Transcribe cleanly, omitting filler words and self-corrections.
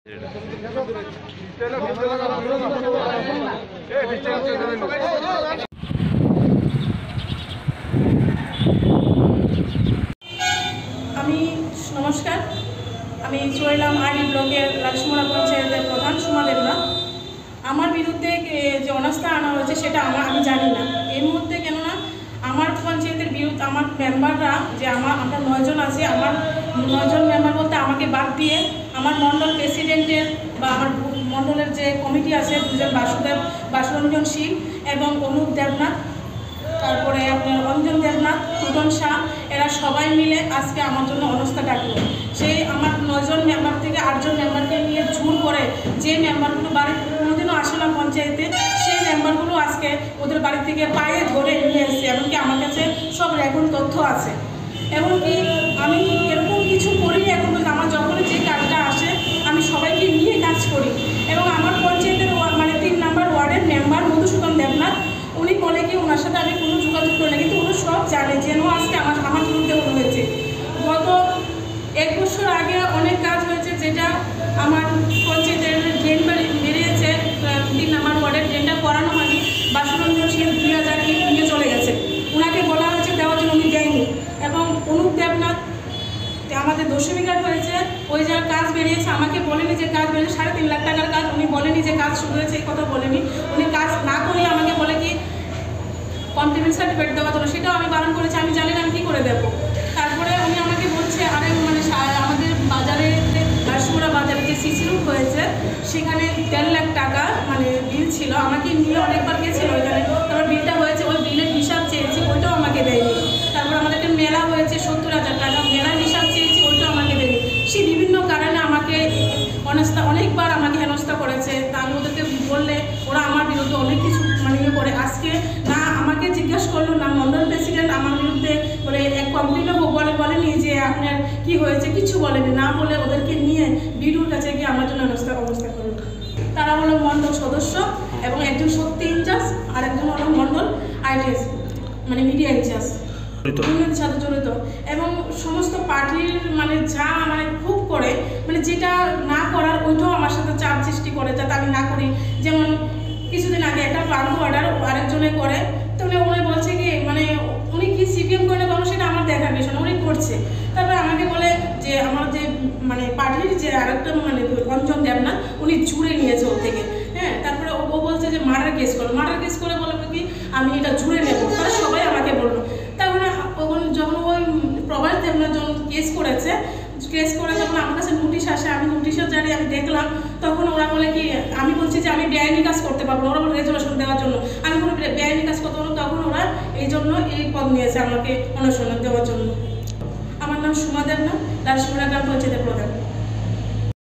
আমি নমস্কার, আমি চুয়াইলাম আরডি ব্লকের লাক্ষ্মীমোড়া পঞ্চায়েতের প্রধান সুমা দেবনাথ। আমার বিরুদ্ধে যে অনাস্থা আনা হয়েছে সেটা আমি জানি না এই মুহূর্তে, কেননা আমার পঞ্চায়েতের বিরুদ্ধে আমার মেম্বাররা যে আমরা 9 জন আছি, আমার 9 জন মেম্বার বলতে আমাকে বাদ দিয়ে আমার মণ্ডল প্রেসিডেন্টের বা আমার মণ্ডলের যে কমিটি আছে, দুজন বাসুরঞ্জন শীল এবং অনুপ দেবনাথ, তারপরে আপনার অঞ্জন দেবনাথ, টুটন শাহ, এরা সবাই মিলে আজকে আমার জন্য অনাস্থা ডাকলো। সেই আমার 9 জন মেম্বার থেকে 8 জন মেম্বারকে নিয়ে জোর করে যে মেম্বারগুলো বাড়ি কোনোদিনও আসে না পঞ্চায়েতে, সেই মেম্বারগুলো আজকে ওদের বাড়ি থেকে পায়ে ধরে নিয়ে এসেছে। এমনকি আমার কাছে সব রেকর্ড তথ্য আছে। এমনকি আমি এরকম কিছু করি, এখন আমার যখনই যে কাজটা আসে আমি সবাইকে নিয়ে কাজ করি। এবং আমার পঞ্চায়েতের 3 নম্বর ওয়ার্ডের মেম্বার মধুসূদন দেবনাথ, উনি বলে কি ওনার সাথে আমি কোনো যোগাযোগ করি না, কিন্তু উনি সব জানে যেন আজকে আমার বিরুদ্ধে হয়েছে। গত 1 বছর আগে অনেক কাজ হয়েছে, যেটা আমার পঞ্চায়েতের ড্রেন বেরিয়েছে, 3 নম্বর ওয়ার্ডের ড্রেনটা করানো হয়নি। বাসুরঞ্জন শীল 2000 নিয়ে চলে গেছে, ওনাকে বলা হয়েছে দেওয়ার জন্য, উনি দেয়নি। এবং অনুপ দেবনাথ আমাদের দশমিকার হয়েছে, ওই যার কাজ বেরিয়েছে আমাকে বলেনি যে কাজ বেরিয়েছে 3.5 লাখ টাকার কাজ, উনি বলেনি যে কাজ শুরু হয়েছে, এই কথা বলেনি। উনি কাজ না করে আমাকে বলে কি কমপ্লিমেন্ট সার্টিফিকেট দেওয়ার জন্য, সেটাও আমি বারণ করেছি, আমি জানি না আমি কী করে দেবো। তারপরে উনি আমাকে বলছে আরে আমাদের বাজারে লাক্ষ্মীমোড়া বাজারে যে সিসি রুট হয়েছে সেখানে 1.5 লাখ টাকা বিল ছিল, আমাকে নিয়ে অনেকবার গেছিলো ওইখানে। তারপর বিলটা হয়েছে, ওই বিলের হিসাব চেয়েছি, ওইটাও আমাকে দেয়নি। তারপর আমাদের একটা মেলা হয়েছে 70,000 টাকা, মেলার হিসাব চেয়েছি, ওইটাও আমাকে দেয়নি। সে বিভিন্ন কারণে আমাকে অনেকবার আমাকে হেনস্থা করেছে। তা আমি ওদেরকে বললে ওরা আমার বিরুদ্ধে অনেক কিছু ইয়ে করে। আজকে না আমাকে জিজ্ঞাসা করলো, না মন্ডল প্রেসিডেন্ট আমার বিরুদ্ধে বলে এক কমপ্লেনও বলেনি যে আপনার কি হয়েছে, কিছু বলেনি। না বলে ওদেরকে নিয়ে বিডুর কাছে গিয়ে আমার জন্য অবস্থা করলো। তারা হলো মন্ডল সদস্য এবং একজন সত্যি ইনচার্জ আর একজন হলো মন্ডল আইটিএস মিডিয়া ইনচার্জ, দুর্নীতির সাথে জড়িত। এবং সমস্ত পার্টির যা খুব করে যেটা না করার ওইটাও আমার সাথে চাপ সৃষ্টি করে যাতে আমি না করি। যেমন কিছুদিন আগে একটা প্রান্ত অর্ডার আরেকজনে করে, তো উনি বলছে কি উনি কি সিপিএম করে কোনো সেটা আমার দেখার বিষয় না, উনি করছে। তারপরে আমাকে বলে যে আমার যে পার্টির যে আরেকটা অঞ্জন দেবনাথ, উনি জুড়ে নিয়েছে ওর থেকে। হ্যাঁ, তারপরে ও বলছে যে মার্ডার কেস করে বলবে কি আমি এটা জুড়ে নেবো, তারা সবাই আমাকে বললো। তারপরে যখন ওই প্রভাস দেবনাথ যখন কেস করে যখন আমার কাছে নোটিশ আসে, আমি নোটিশও জানি, আমি দেখলাম, তখন ওরা বলে কি আমি বলছি যে আমি বেআইনি কাজ করতে পারবো না, ওরা বলে রেজুলেশন দেওয়ার জন্য। আমি কোনো বেআইনি কাজ করতে পারবো, তখন ওরা এই জন্য এই পদ নিয়েছে আমাকে অনুসন্ধান দেওয়ার জন্য। আমার নাম সুমা দেবনাথ, লাক্ষ্মীমোড়া গ্রাম পঞ্চায়েতের প্রধান।